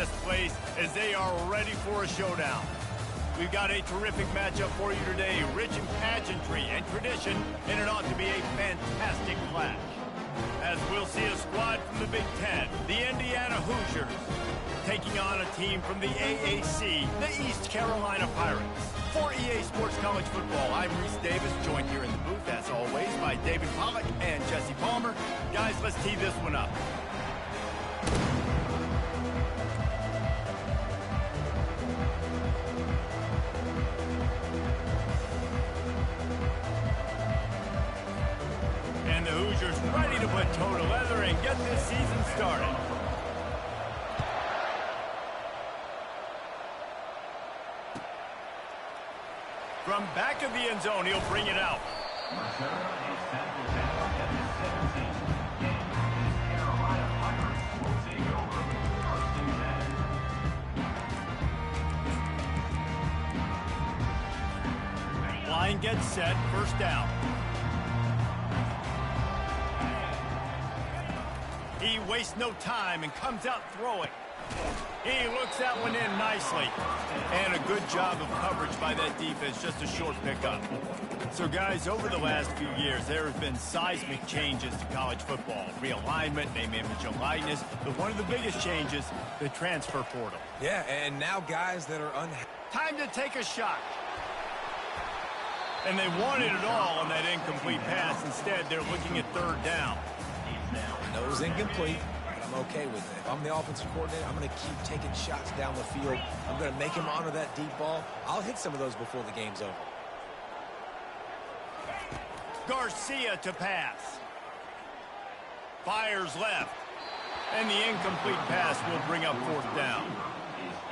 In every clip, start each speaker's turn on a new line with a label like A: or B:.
A: best place as they are ready for a showdown. We've got a terrific matchup for you today, rich in pageantry and tradition, and it ought to be a fantastic clash. As we'll see a squad from the Big Ten, the Indiana Hoosiers, taking on a team from the AAC, the East Carolina Pirates. For EA Sports College Football, I'm Reese Davis, joined here in the booth, as always, by David Pollack and Jesse Palmer. Guys, let's tee this one up. And the Hoosiers ready to put toe to leather and get this season started. From back of the end zone, he'll bring it out. Line gets set, first down. He wastes no time and comes out throwing. He looks that one in nicely. And a good job of coverage by that defense, just a short pickup. So, guys, over the last few years, there have been seismic changes to college football. Realignment, name, image, and likeness. But one of the biggest changes, the transfer portal.
B: Yeah, and now guys that are unhappy.
A: Time to take a shot. And they wanted it all on that incomplete pass. Instead, they're looking at third down.
B: I know it was incomplete, but I'm okay with it. If I'm the offensive coordinator, I'm going to keep taking shots down the field. I'm going to make him honor that deep ball. I'll hit some of those before the game's over.
A: Garcia to pass. Fires left. And the incomplete pass will bring up fourth down.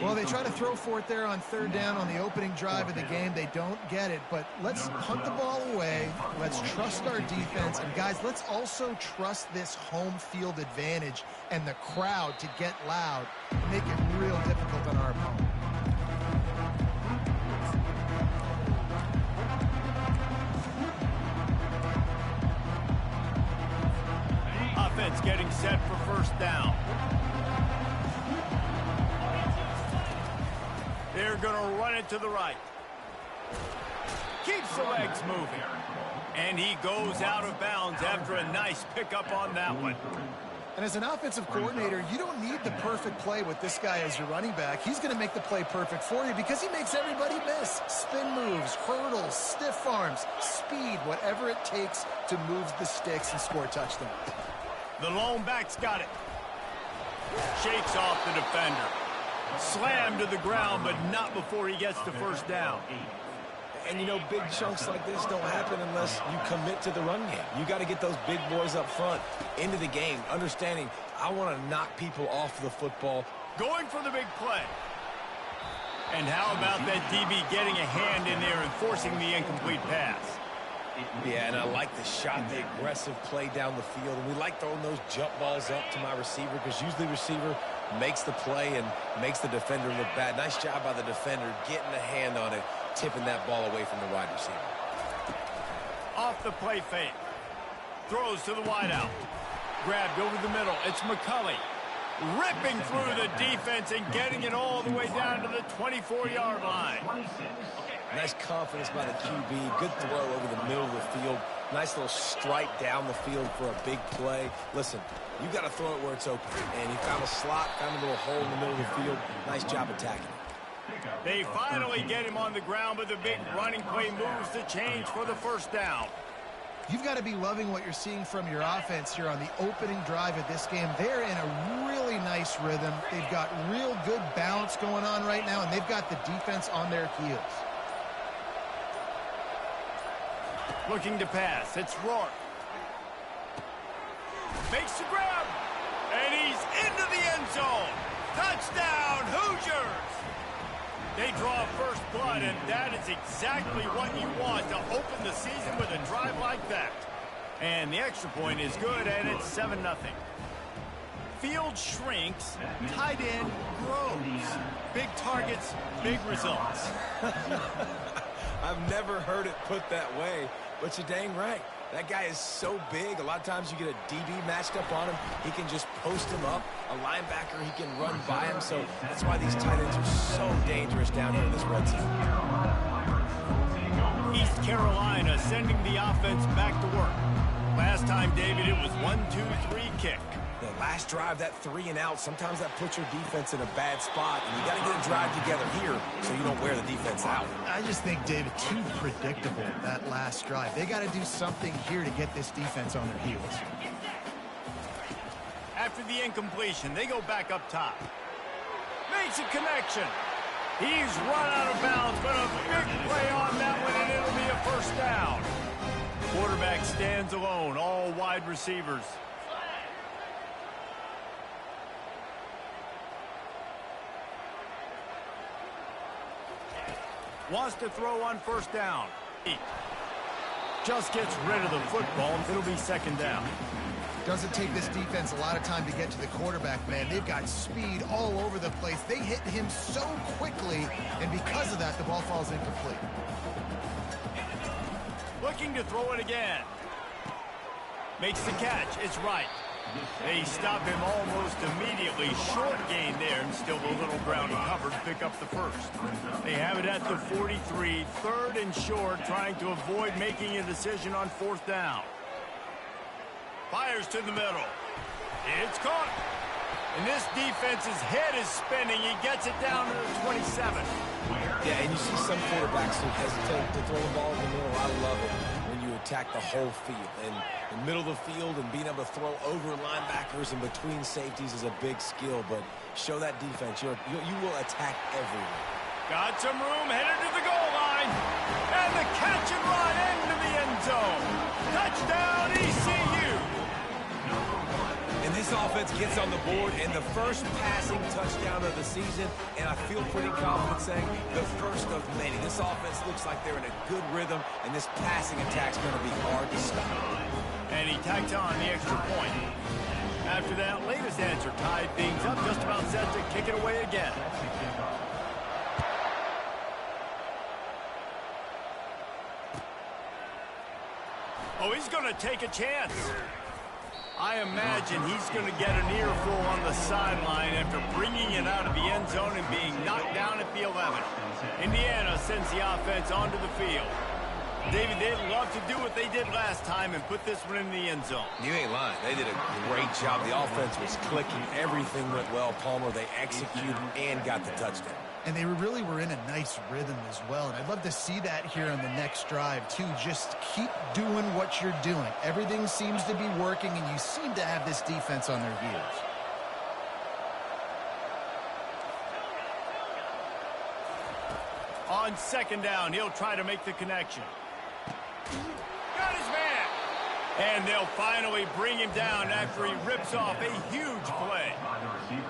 C: Well, they try to throw for it there on third down on the opening drive of the game. They don't get it, but let's punt the ball away. Let's trust our defense. And, guys, let's also trust this home field advantage and the crowd to get loud and make it real difficult on our opponent.
A: Offense getting set for first down. They're going to run it to the right. Keeps the legs moving. And he goes out of bounds after a nice pickup on that one.
C: And as an offensive coordinator, you don't need the perfect play with this guy as your running back. He's going to make the play perfect for you because he makes everybody miss. Spin moves, hurdles, stiff arms, speed, whatever it takes to move the sticks and score a touchdown.
A: The lone back's got it. Shakes off the defender. Slammed to the ground, but not before he gets the first down.
B: And, you know, big chunks like this don't happen unless you commit to the run game. You got to get those big boys up front into the game, understanding I want to knock people off the football.
A: Going for the big play. And how about that DB getting a hand in there and forcing the incomplete pass?
B: Yeah, and I like the shot, the aggressive play down the field. And we like throwing those jump balls up to my receiver because usually the receiver makes the play and makes the defender look bad. Nice job by the defender getting a hand on it, tipping that ball away from the wide receiver.
A: Off the play fake. Throws to the wideout. Grabbed over the middle. It's McCulley. Ripping through the defense and getting it all the way down to the 24-yard line.
B: Nice confidence by the QB. Good throw over the middle of the field. Nice little strike down the field for a big play. Listen, you got to throw it where it's open. And he found a slot, found a little hole in the middle of the field. Nice job attacking it.
A: They finally get him on the ground, but the big running play moves the change for the first down.
C: You've got to be loving what you're seeing from your offense here on the opening drive of this game. They're in a really nice rhythm. They've got real good balance going on right now, and they've got the defense on their heels.
A: Looking to pass. It's Rourke. Makes the grab. And he's into the end zone. Touchdown, Hoosiers! They draw first blood, and that is exactly what you want to open the season with a drive like that. And the extra point is good, and it's 7-0. Field shrinks, tight end grows. Big targets, big results.
B: I've never heard it put that way, but you're dang right. That guy is so big. A lot of times you get a DB matched up on him. He can just post him up. A linebacker, he can run by him. So that's why these tight ends are so dangerous down here in this red zone.
A: East Carolina sending the offense back to work. Last time, David, it was 1-2-3 kick.
B: The last drive, that 3 and out, sometimes that puts your defense in a bad spot, and you got to get a drive together here so you don't wear the defense out.
C: I just think, David, too predictable, that last drive. They got to do something here to get this defense on their heels.
A: After the incompletion, they go back up top. Makes a connection. He's run out of bounds, but a big play on that one, and it'll be a first down. Quarterback stands alone, all wide receivers. Wants to throw on first down. Just gets rid of the football. It'll be second down.
C: Doesn't take this defense a lot of time to get to the quarterback, man. They've got speed all over the place. They hit him so quickly, and because of that, the ball falls incomplete.
A: Looking to throw it again. Makes the catch. It's right. They stop him almost immediately. Short gain there, and still a little ground covered to pick up the first. They have it at the 43, third and short, trying to avoid making a decision on fourth down. Fires to the middle. It's caught. And this defense's head is spinning. He gets it down to the 27.
B: Yeah, and you see some quarterbacks who hesitate to throw the ball in the middle. I love it when you attack the whole field. And the middle of the field and being able to throw over linebackers and between safeties is a big skill. But show that defense. You will attack everywhere.
A: Got some room, headed to the goal line. And the catch and run into the end zone. Touchdown, ECU.
B: And this offense gets on the board, and the first passing touchdown of the season, and I feel pretty confident saying the first of many. This offense looks like they're in a good rhythm, and this passing attack's going to be hard to stop.
A: And he tacks on the extra point. After that latest answer tied things up, just about set to kick it away again. Oh, he's going to take a chance. I imagine he's going to get an earful on the sideline after bringing it out of the end zone and being knocked down at the 11. Indiana sends the offense onto the field. David, they'd love to do what they did last time and put this one in the end zone.
B: You ain't lying. They did a great job. The offense was clicking. Everything went well, Palmer. They executed and got the touchdown.
C: And they really were in a nice rhythm as well. And I'd love to see that here on the next drive, too. Just keep doing what you're doing. Everything seems to be working, and you seem to have this defense on their heels.
A: On second down, he'll try to make the connection. Got his man. And they'll finally bring him down after he rips off a huge play.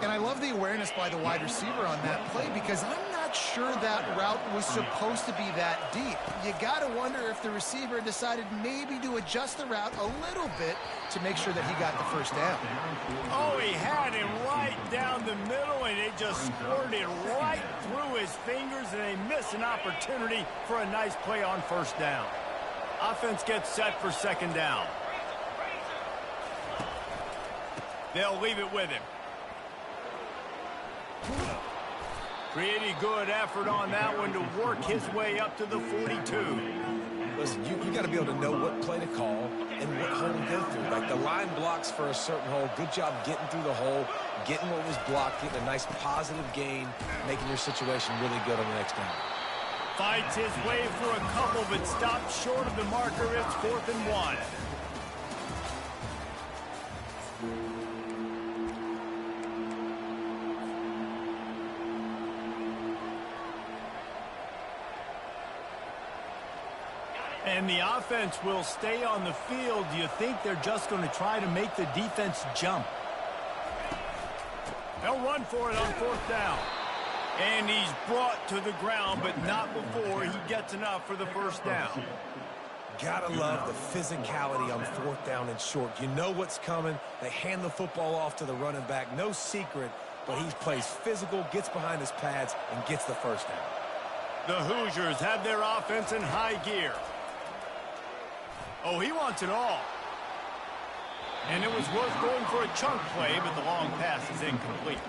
C: And I love the awareness by the wide receiver on that play because I'm not sure that route was supposed to be that deep. You got to wonder if the receiver decided maybe to adjust the route a little bit to make sure that he got the first down.
A: Oh, he had him right down the middle, and it just squirted right through his fingers, and they miss an opportunity for a nice play on first down. Offense gets set for second down. They'll leave it with him. Pretty good effort on that one to work his way up to the 42.
B: Listen, you got to be able to know what play to call and what hole to go through. Like the line blocks for a certain hole. Good job getting through the hole, getting what was blocked, getting a nice positive gain, making your situation really good on the next down.
A: Fights his way through a couple, but stops short of the marker. It's 4th and 1. And the offense will stay on the field. Do you think they're just going to try to make the defense jump? They'll run for it on 4th down. And he's brought to the ground, but not before he gets enough for the first down.
B: Gotta love the physicality on 4th down and short. You know what's coming. They hand the football off to the running back. No secret, but he plays physical, gets behind his pads, and gets the first down.
A: The Hoosiers have their offense in high gear. Oh, he wants it all. And it was worth going for a chunk play, but the long pass is incomplete.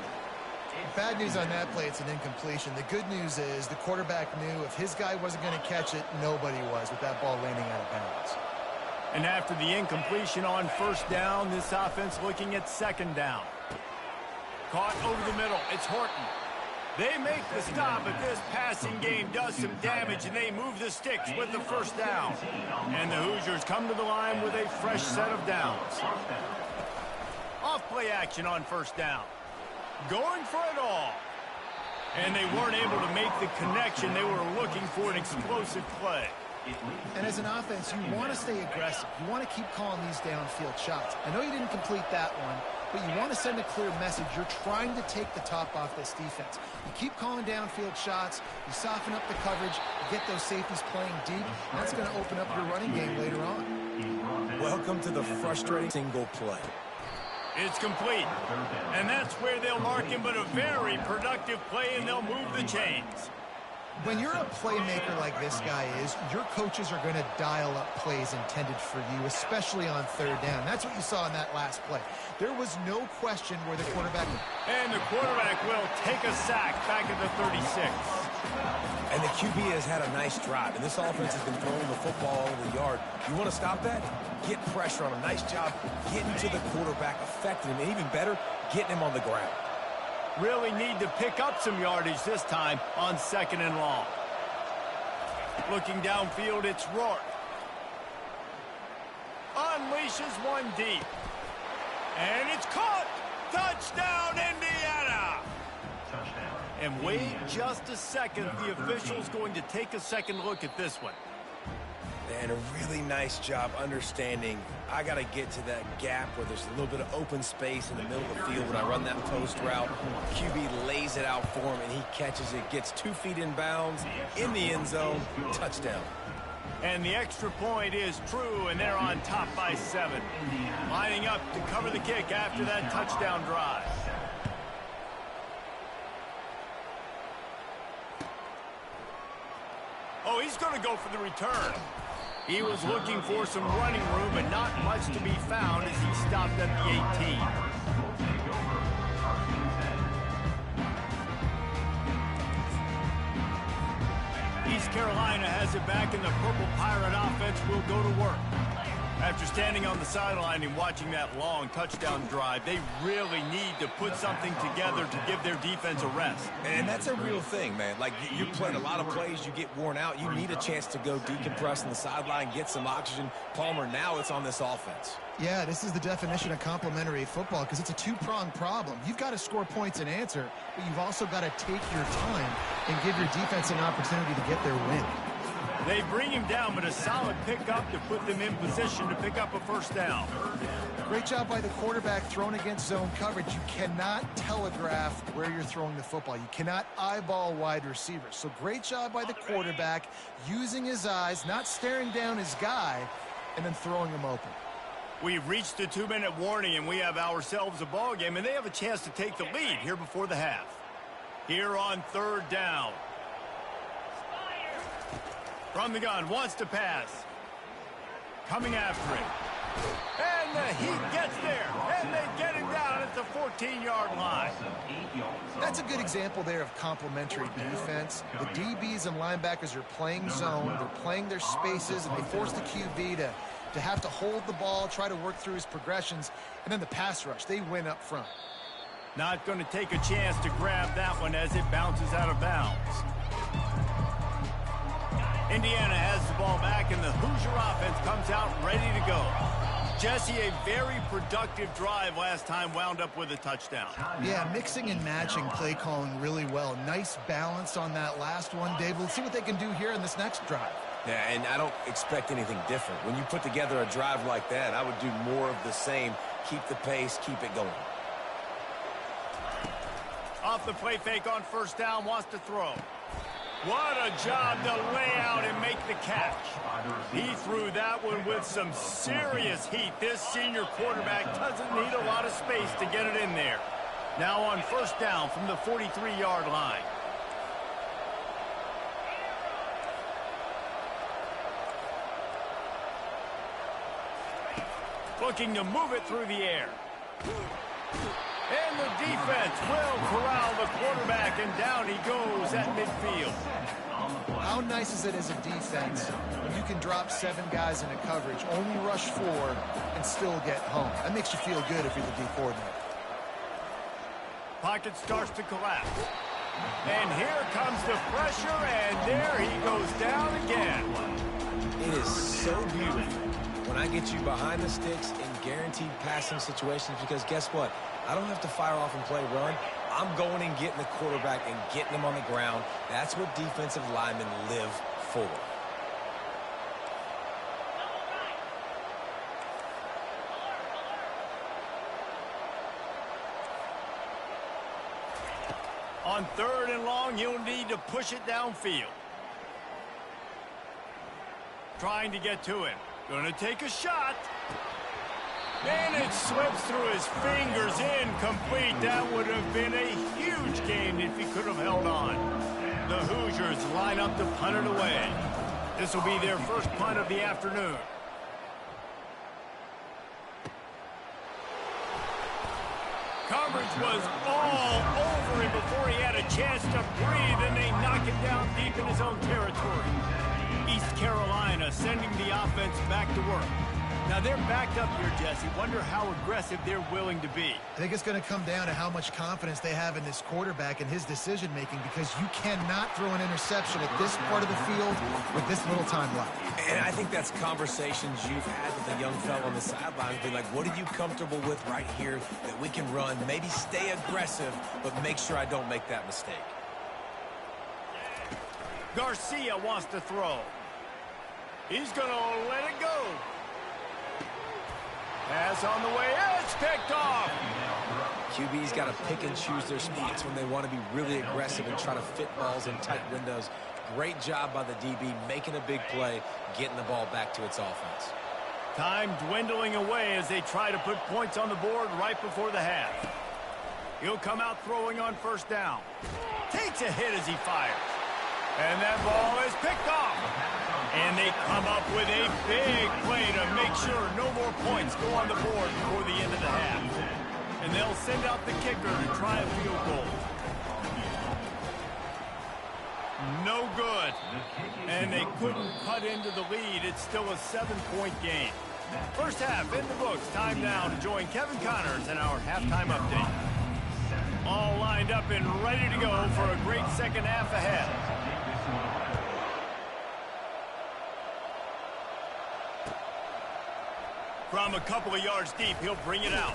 C: Bad news on that play, it's an incompletion. The good news is the quarterback knew if his guy wasn't going to catch it, nobody was with that ball landing out of bounds.
A: And after the incompletion on first down, this offense looking at second down. Caught over the middle. It's Horton. They make the stop, but this passing game does some damage, and they move the sticks with the first down. And the Hoosiers come to the line with a fresh set of downs. Off play action on first down. Going for it all. And they weren't able to make the connection. They were looking for an explosive play.
C: And as an offense, you want to stay aggressive. You want to keep calling these downfield shots. I know you didn't complete that one, but you want to send a clear message. You're trying to take the top off this defense. You keep calling downfield shots. You soften up the coverage. You get those safeties playing deep. That's going to open up your running game later on.
B: Welcome to the frustrating single play.
A: It's complete. And that's where they'll mark him, but a very productive play, and they'll move the chains.
C: When you're a playmaker like this guy is, your coaches are going to dial up plays intended for you, especially on third down. That's what you saw in that last play. There was no question where the quarterback...
A: And the quarterback will take a sack back at the 36.
B: And the QB has had a nice drive, and this offense has been throwing the football all over the yard. You want to stop that? Get pressure on him. Nice job getting to the quarterback, affecting him, and even better, getting him on the ground.
A: Really need to pick up some yardage this time on second and long. Looking downfield, it's Rourke. Unleashes one deep. And it's caught! Touchdown, Indiana! And wait just a second. The official's going to take a second look at this one.
B: And a really nice job understanding I got to get to that gap where there's a little bit of open space in the middle of the field when I run that post route. QB lays it out for him, and he catches it, gets 2 feet in bounds, in the end zone, touchdown.
A: And the extra point is true, and they're on top by 7. Lining up to cover the kick after that touchdown drive. Oh, he's going to go for the return. He was looking for some running room, but not much to be found as he stopped at the 18. East Carolina has it back, and the Purple Pirate offense will go to work. After standing on the sideline and watching that long touchdown drive, they really need to put something together to give their defense a rest.
B: And that's a real thing, man. Like, you played a lot of plays, you get worn out. You need a chance to go decompress on the sideline, get some oxygen. Palmer, now it's on this offense.
C: Yeah, this is the definition of complementary football because it's a two-pronged problem. You've got to score points and answer, but you've also got to take your time and give your defense an opportunity to get their win.
A: They bring him down, but a solid pickup to put them in position to pick up a first down.
C: Great job by the quarterback thrown against zone coverage. You cannot telegraph where you're throwing the football. You cannot eyeball wide receivers. So great job by the quarterback using his eyes, not staring down his guy, and then throwing him open.
A: We've reached the 2-minute warning, and we have ourselves a ball game, and they have a chance to take the lead here before the half. Here on third down. From the gun, wants to pass. Coming after it. And the Heat gets there. And they get him down at the 14-yard line.
C: That's a good example there of complementary defense. The DBs and linebackers are playing zone. They're playing their spaces, and they force the QB to have to hold the ball, try to work through his progressions. And then the pass rush, they win up front.
A: Not going to take a chance to grab that one as it bounces out of bounds. Indiana has the ball back, and the Hoosier offense comes out ready to go. Jesse, a very productive drive last time, wound up with a touchdown.
C: Yeah, mixing and matching play calling really well. Nice balance on that last one, Dave. Let's see what they can do here in this next drive.
B: Yeah, and I don't expect anything different. When you put together a drive like that, I would do more of the same. Keep the pace, keep it going.
A: Off the play fake on first down, wants to throw. What a job to lay out and make the catch. He threw that one with some serious heat. This senior quarterback doesn't need a lot of space to get it in there. Now on first down from the 43-yard line. looking to move it through the air. And the defense will corral the quarterback, and down he goes at midfield.
C: How nice is it as a defense when you can drop 7 guys into coverage, only rush 4, and still get home? That makes you feel good if you're the D coordinator.
A: Pocket starts to collapse. And here comes the pressure, and there he goes down again.
B: It is so beautiful when I get you behind the sticks in guaranteed passing situations, because guess what? I don't have to fire off and play run. I'm going and getting the quarterback and getting him on the ground. That's what defensive linemen live for.
A: On 3rd and long, you'll need to push it downfield. Trying to get to him. Gonna take a shot. And it slips through his fingers, incomplete. That would have been a huge gain if he could have held on. The Hoosiers line up to punt it away. This will be their first punt of the afternoon. Coverage was all over him before he had a chance to breathe, and they knock him down deep in his own territory. East Carolina sending the offense back to work. Now they're backed up here, Jesse. Wonder how aggressive they're willing to be.
C: I think it's going to come down to how much confidence they have in this quarterback and his decision-making, because you cannot throw an interception at this part of the field with this little time left.
B: And I think that's conversations you've had with a young fellow on the sidelines. Be like, what are you comfortable with right here that we can run? Maybe stay aggressive, but make sure I don't make that mistake.
A: Garcia wants to throw. He's going to let it go. Pass on the way. It's picked off.
B: QB's got to pick and choose their spots when they want to be really aggressive and try to fit balls in tight windows. Great job by the DB making a big play, getting the ball back to its offense.
A: Time dwindling away as they try to put points on the board right before the half. He'll come out throwing on 1st down. Takes a hit as he fires. And that ball is picked off. And they come up with a big play to make sure no more points go on the board before the end of the half. And they'll send out the kicker to try a field goal. No good. And they couldn't cut into the lead. It's still a 7-point game. First half in the books. Time now to join Kevin Connors in our halftime update. All lined up and ready to go for a great second half ahead. From a couple of yards deep, he'll bring it out.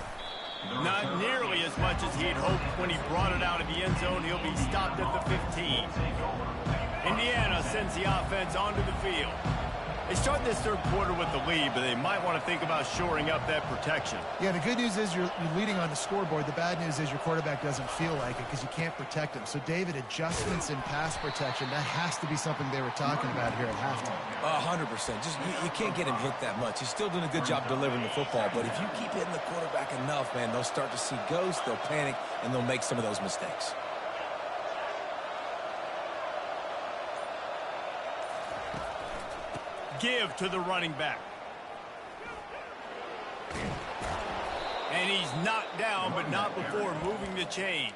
A: Not nearly as much as he'd hoped when he brought it out of the end zone. He'll be stopped at the 15. Indiana sends the offense onto the field. They start this 3rd quarter with the lead, but they might want to think about shoring up that protection.
C: Yeah, the good news is you're leading on the scoreboard. The bad news is your quarterback doesn't feel like it because you can't protect him. So, David, adjustments in pass protection, that has to be something they were talking about here at halftime.
B: 100%. Just you can't get him hit that much. He's still doing a good job delivering the football, but if you keep hitting the quarterback enough, man, they'll start to see ghosts, they'll panic, and they'll make some of those mistakes.
A: Give to the running back. And he's knocked down, but not before moving the chains.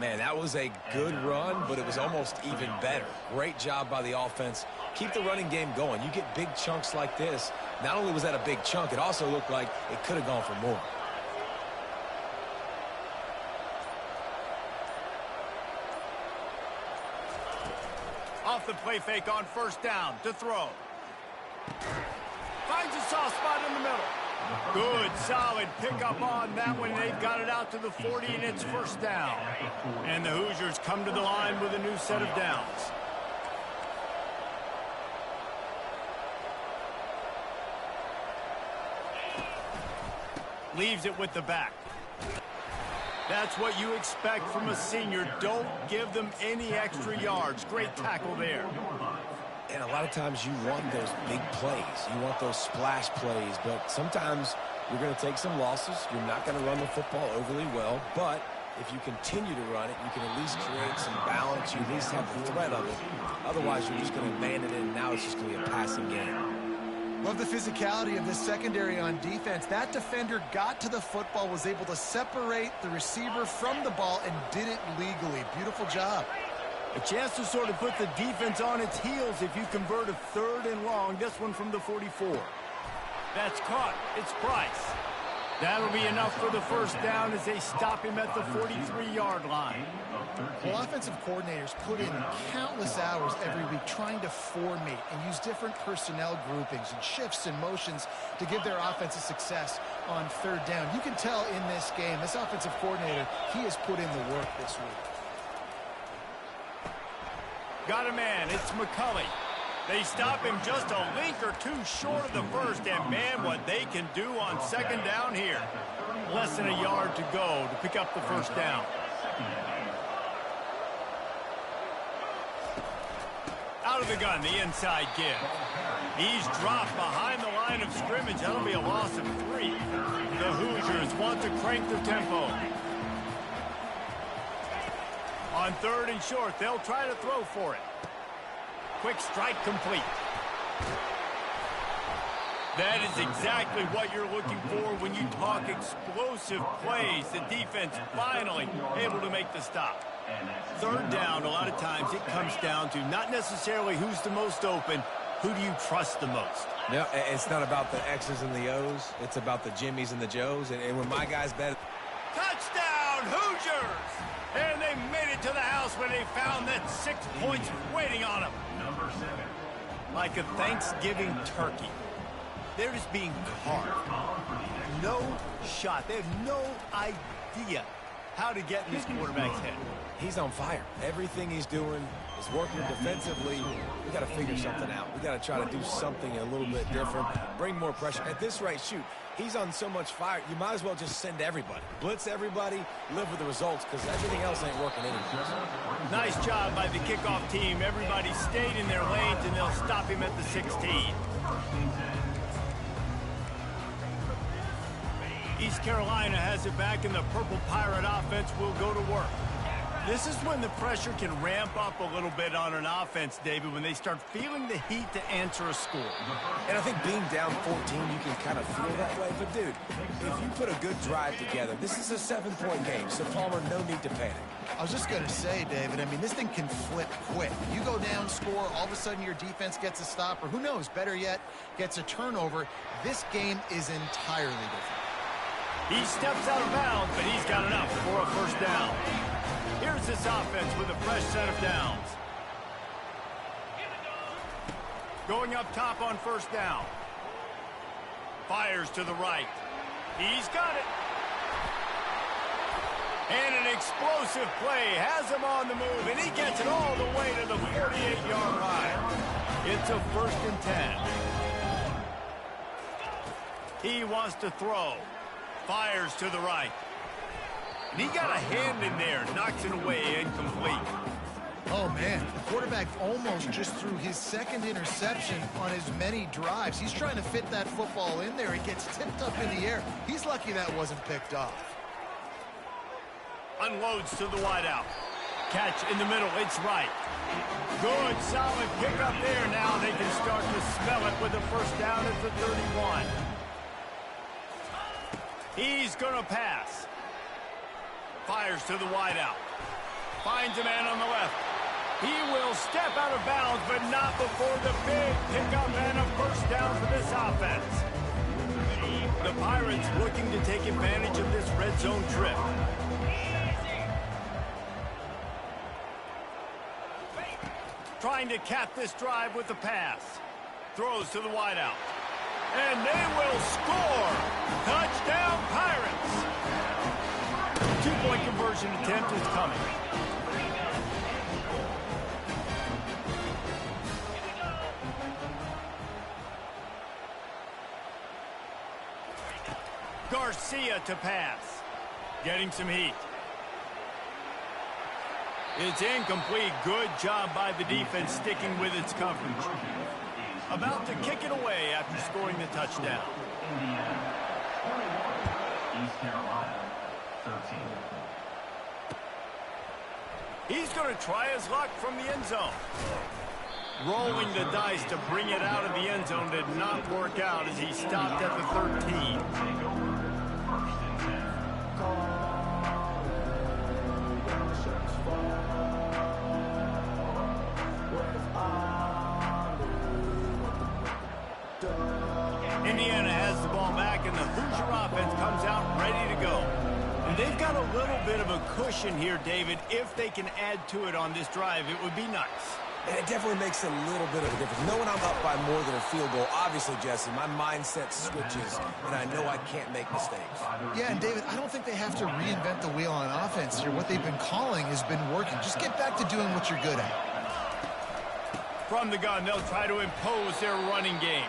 B: Man, that was a good run, but it was almost even better. Great job by the offense. Keep the running game going. You get big chunks like this. Not only was that a big chunk, it also looked like it could have gone for more.
A: Off the play fake on 1st down to throw. Finds a soft spot in the middle. Good, solid pickup on that one. They've got it out to the 40, and it's 1st down. And the Hoosiers come to the line with a new set of downs. Leaves it with the back. That's what you expect from a senior. Don't give them any extra yards. Great tackle there.
B: And a lot of times you want those big plays. You want those splash plays, but sometimes you're going to take some losses. You're not going to run the football overly well, but if you continue to run it, you can at least create some balance. You at least have the threat of it. Otherwise, you're just going to abandon it, and now it's just going to be a passing game.
C: Love the physicality of this secondary on defense. That defender got to the football, was able to separate the receiver from the ball, and did it legally. Beautiful job.
A: A chance to sort of put the defense on its heels if you convert a 3rd and long. This one from the 44. That's caught. It's Price. That'll be enough for the first down as they stop him at the 43-yard line.
C: Well, offensive coordinators put in countless hours every week trying to formate and use different personnel groupings and shifts and motions to give their offensive success on 3rd down. You can tell in this game, this offensive coordinator, he has put in the work this week.
A: Got a man. It's McCulley. They stop him just a link or two short of the first, and man, what they can do on 2nd down here. Less than a yard to go to pick up the first down. Out of the gun, the inside give. He's dropped behind the line of scrimmage. That'll be a loss of 3. The Hoosiers want to crank their tempo. On 3rd and short, they'll try to throw for it. Quick strike complete. That is exactly what you're looking for when you talk explosive plays. The defense finally able to make the stop. 3rd down, a lot of times it comes down to not necessarily who's the most open, who do you trust the most?
B: No, it's not about the X's and the O's. It's about the Jimmies and the Joes. And when my guys bet...
A: Touchdown, Hoosiers! And they made it to the house where they found that 6 points waiting on them. Number 7. Like a Thanksgiving turkey. They're just being carved. No shot. They have no idea how to get in this quarterback's head.
B: He's on fire. Everything he's doing is working defensively. We got to figure something out. We got to try to do something a little bit different. Bring more pressure. At this rate, shoot, he's on so much fire, you might as well just send everybody. Blitz everybody, live with the results, because everything else ain't working anymore.
A: Nice job by the kickoff team. Everybody stayed in their lanes, and they'll stop him at the 16. East Carolina has it back, and the Purple Pirate offense will go to work. This is when the pressure can ramp up a little bit on an offense, David, when they start feeling the heat to answer a score.
B: And I think being down 14, you can kind of feel that way. But, dude, if you put a good drive together, this is a 7-point game, so Palmer, no need to panic.
C: I was just going to say, David, I mean, this thing can flip quick. You go down, score, all of a sudden your defense gets a stop, or who knows, better yet, gets a turnover. This game is entirely different.
A: He steps out of bounds, but he's got enough for a first down. Here's this offense with a fresh set of downs. Going up top on first down. Fires to the right. He's got it. And an explosive play has him on the move, and he gets it all the way to the 48-yard line. It's a 1st and 10. He wants to throw. Fires to the right. And he got a hand in there, knocks it away, incomplete.
C: Oh, man, the quarterback almost just threw his 2nd interception on as many drives. He's trying to fit that football in there. It gets tipped up in the air. He's lucky that wasn't picked off.
A: Unloads to the wideout. Catch in the middle, it's right. Good, solid pickup there. Now they can start to smell it with a first down at the 31. He's going to pass. Fires to the wideout. Finds a man on the left. He will step out of bounds, but not before the big pickup and a first down for this offense. The Pirates looking to take advantage of this red zone trip. Trying to cap this drive with the pass. Throws to the wideout. And they will score. Touchdown, Pirates. 2-point conversion attempt is coming. Garcia to pass. Getting some heat. It's incomplete. Good job by the defense sticking with its coverage. About to kick it away after scoring the touchdown.
D: East Carolina, 13.
A: He's going to try his luck from the end zone. Rolling the dice to bring it out of the end zone did not work out as he stopped at the 13. Indiana has the ball back, and the Hoosier offense comes out ready to go. And they've got a little bit of a cushion here, David. If they can add to it on this drive, it would be nice.
B: And it definitely makes a little bit of a difference. Knowing I'm up by more than a field goal, obviously, Jesse, my mindset switches, and I know I can't make mistakes.
C: Yeah, and David, I don't think they have to reinvent the wheel on offense here. What they've been calling has been working. Just get back to doing what you're good at.
A: From the gun, they'll try to impose their running game.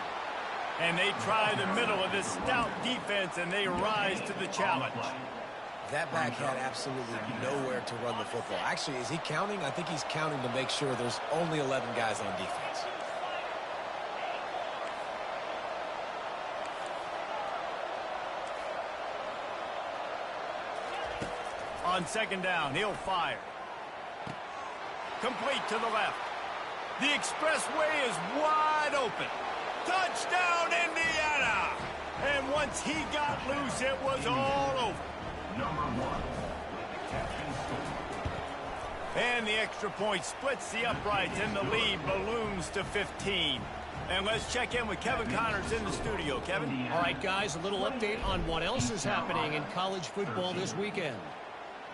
A: And they try the middle of this stout defense, and they rise to the challenge.
B: That back had absolutely nowhere to run the football. Actually, is he counting? I think he's counting to make sure there's only 11 guys on defense.
A: On second down, he'll fire. Complete to the left. The expressway is wide open. Touchdown, Indiana! And once he got loose, it was all over.
D: Number 1, Captain Score.
A: And the extra point splits the uprights, and the lead balloons to 15. And let's check in with Kevin Connors in the studio. Kevin?
E: All right, guys, a little update on what else is happening in college football this weekend.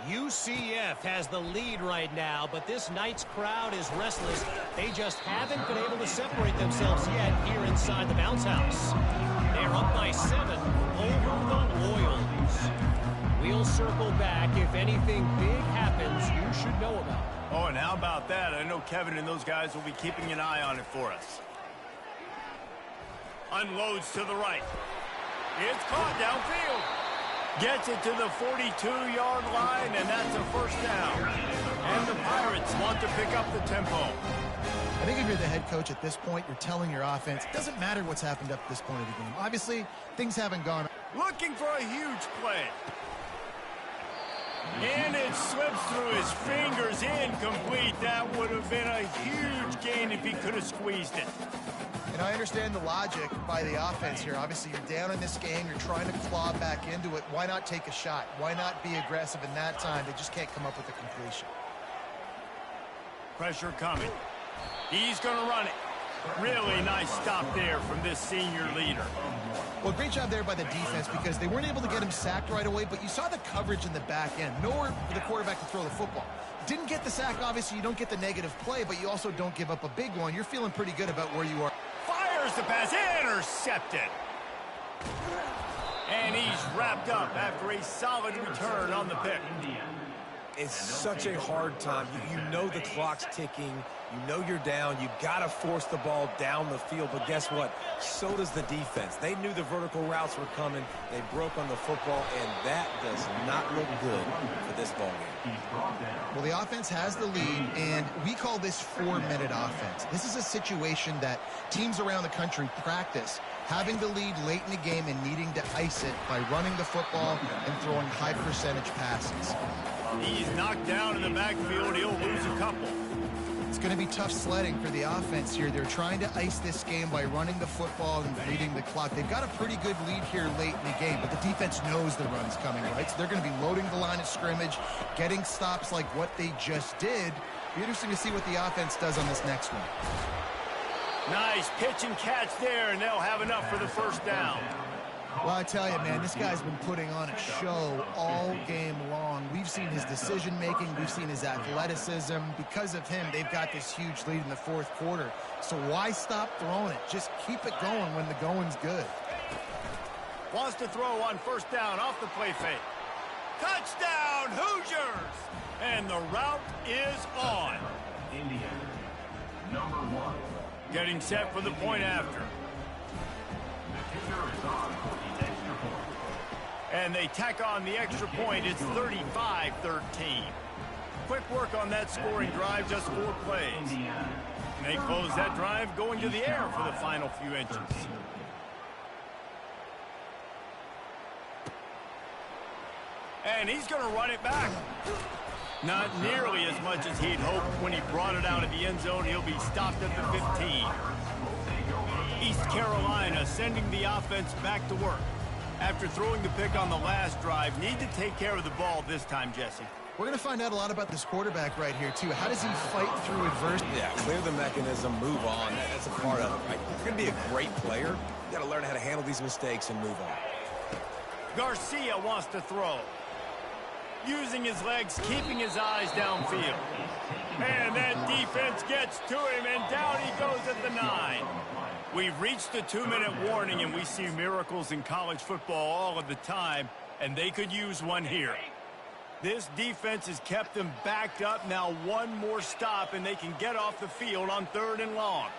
E: UCF has the lead right now, but this night's crowd is restless. They just haven't been able to separate themselves yet here inside the bounce house. They're up by 7 over the Royals. We'll circle back if anything big happens you should know about.
A: Oh, and how about that? I know Kevin and those guys will be keeping an eye on it for us. Unloads to the right. It's caught downfield. Gets it to the 42-yard line, and that's a first down. And the Pirates want to pick up the tempo.
C: I think if you're the head coach at this point, you're telling your offense, it doesn't matter what's happened up to this point of the game. Obviously, things haven't gone.
A: Looking for a huge play. And it slips through his fingers, incomplete. That would have been a huge gain if he could have squeezed it.
C: And I understand the logic by the offense here. Obviously, you're down in this game. You're trying to claw back into it. Why not take a shot? Why not be aggressive in that time? They just can't come up with a completion.
A: Pressure coming. He's going to run it. Really nice stop there from this senior leader.
C: Well, great job there by the defense because they weren't able to get him sacked right away, but you saw the coverage in the back end. Nowhere for the quarterback to throw the football. Didn't get the sack, obviously. You don't get the negative play, but you also don't give up a big one. You're feeling pretty good about where you are.
A: Fires the pass, intercepted. And he's wrapped up after a solid return on the pick.
B: It's such a hard time. You know the clock's ticking. You know you're down. You got to force the ball down the field. But guess what? So does the defense. They knew the vertical routes were coming. They broke on the football, and that does not look good for this ball game.
C: Well, the offense has the lead, and we call this 4-minute offense. This is a situation that teams around the country practice, having the lead late in the game and needing to ice it by running the football and throwing high-percentage passes.
A: He's knocked down in the backfield. He'll lose a couple.
C: It's going to be tough sledding for the offense here. They're trying to ice this game by running the football and bleeding the clock. They've got a pretty good lead here late in the game, but the defense knows the run's coming, right? So they're going to be loading the line of scrimmage, getting stops like what they just did. Be interesting to see what the offense does on this next one.
A: Nice pitch and catch there, and they'll have enough for the first down.
C: Well, I tell you, man, this guy's been putting on a show all game long. We've seen his decision-making. We've seen his athleticism. Because of him, they've got this huge lead in the fourth quarter. So why stop throwing it? Just keep it going when the going's good.
A: Wants to throw on first down off the play fake. Touchdown, Hoosiers! And the route is on.
D: Indiana, number 1.
A: Getting set for the point after.
D: The kicker is on for the extra point.
A: And they tack on the extra point. It's 35-13. Quick work on that scoring drive, just 4 plays.
D: Indiana,
A: And they close that drive going to the air for the final few inches. And he's going to run it back. Not nearly as much as he'd hoped when he brought it out of the end zone. He'll be stopped at the 15. East Carolina sending the offense back to work. After throwing the pick on the last drive, need to take care of the ball this time, Jesse.
C: We're going to find out a lot about this quarterback right here, too. How does he fight through adversity?
B: Yeah, clear the mechanism, move on. That's a part of it, right? If you're going to be a great player, you got to learn how to handle these mistakes and move on.
A: Garcia wants to throw. Using his legs, keeping his eyes downfield. And that defense gets to him, and down he goes at the 9. We've reached the 2-minute warning, and we see miracles in college football all of the time, and they could use one here. This defense has kept them backed up. Now one more stop, and they can get off the field on 3rd and long.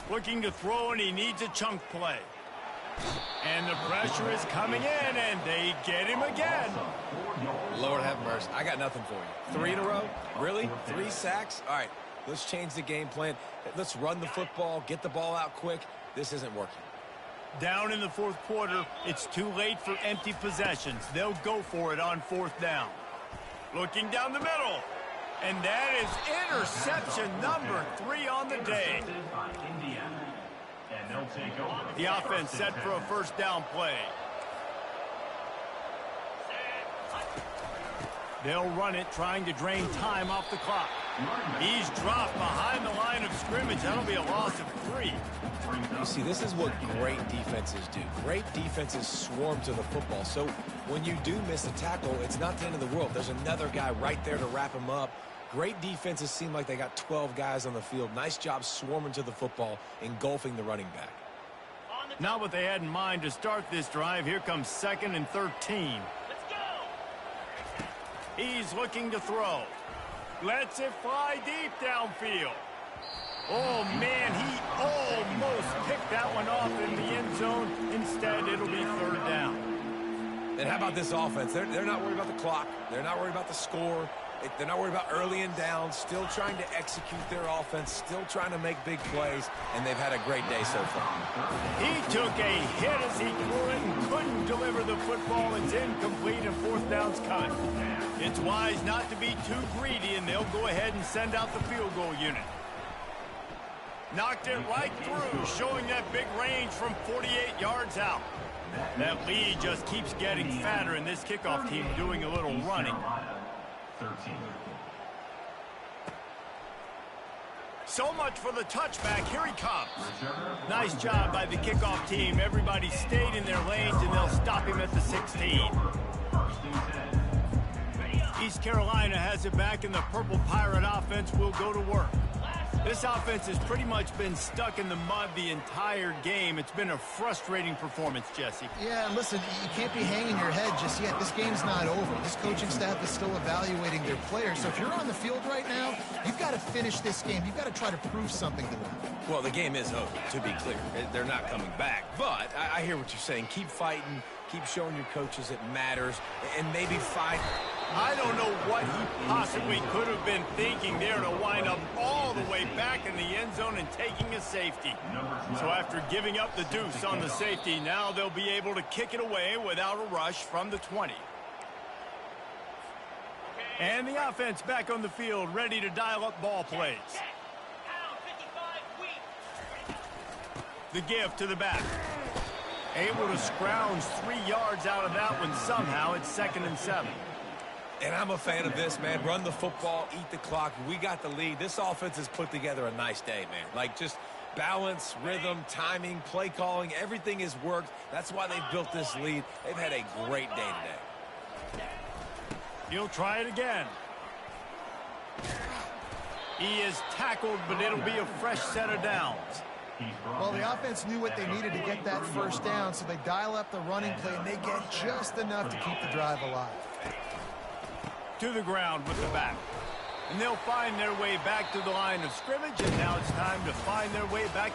A: Looking to throw, and he needs a chunk play. And the pressure is coming in, and they get him again.
B: Lord have mercy. I got nothing for you. 3 in a row? Really? 3 sacks? All right, let's change the game plan. Let's run the football, get the ball out quick. This isn't working.
A: Down in the 4th quarter, it's too late for empty possessions. They'll go for it on 4th down. Looking down the middle. And that is interception number 3 on the day. The offense set for a 1st down play. They'll run it, trying to drain time off the clock. He's dropped behind the line of scrimmage. That'll be a loss of 3.
B: You see, this is what great defenses do. Great defenses swarm to the football. So when you do miss a tackle, it's not the end of the world. There's another guy right there to wrap him up. Great defenses seem like they got 12 guys on the field. Nice job swarming to the football, engulfing the running back.
A: Not what they had in mind to start this drive. Here comes 2nd and 13.
E: Let's go.
A: He's looking to throw. Lets it fly deep downfield. Oh, man, he almost picked that one off in the end zone. Instead, it'll be 3rd down.
B: And how about this offense? They're not worried about the clock. They're not worried about the score. They're not worried about early and down, still trying to execute their offense, still trying to make big plays, and they've had a great day so far.
A: He took a hit as he threw it and couldn't deliver the football. It's incomplete and 4th down's coming. It's wise not to be too greedy, and they'll go ahead and send out the field goal unit. Knocked it right through, showing that big range from 48 yards out. That lead just keeps getting fatter, and this kickoff team doing a little running.
D: 13.
A: So much for the touchback. Here he comes. Nice job by the kickoff team. Everybody stayed in their lanes, and they'll stop him at the 16. East Carolina has it back, and the Purple Pirate offense will go to work. This offense has pretty much been stuck in the mud the entire game. It's been a frustrating performance, Jesse.
C: Yeah, listen, you can't be hanging your head just yet. This game's not over. This coaching staff is still evaluating their players. So if you're on the field right now, you've got to finish this game. You've got to try to prove something to them.
B: Well, the game is over, to be clear. They're not coming back. But I hear what you're saying. Keep fighting. Keep showing your coaches it matters. And maybe fight.
A: I don't know what he possibly could have been thinking there to wind up all the way back in the end zone and taking a safety. So after giving up the deuce on the safety, now they'll be able to kick it away without a rush from the 20. And the offense back on the field, ready to dial up ball plays. The give to the back. Able to scrounge 3 yards out of that one somehow. It's 2nd and 7.
B: And I'm a fan of this, man. Run the football, eat the clock. We got the lead. This offense has put together a nice day, man. Like, just balance, rhythm, timing, play calling, everything has worked. That's why they've built this lead. They've had a great day today.
A: He'll try it again. He is tackled, but it'll be a fresh set of downs.
C: Well, the offense knew what they needed to get that 1st down, so they dial up the running play, and they get just enough to keep the drive alive.
A: To the ground with the back. And they'll find their way back to the line of scrimmage, and now it's time to find their way back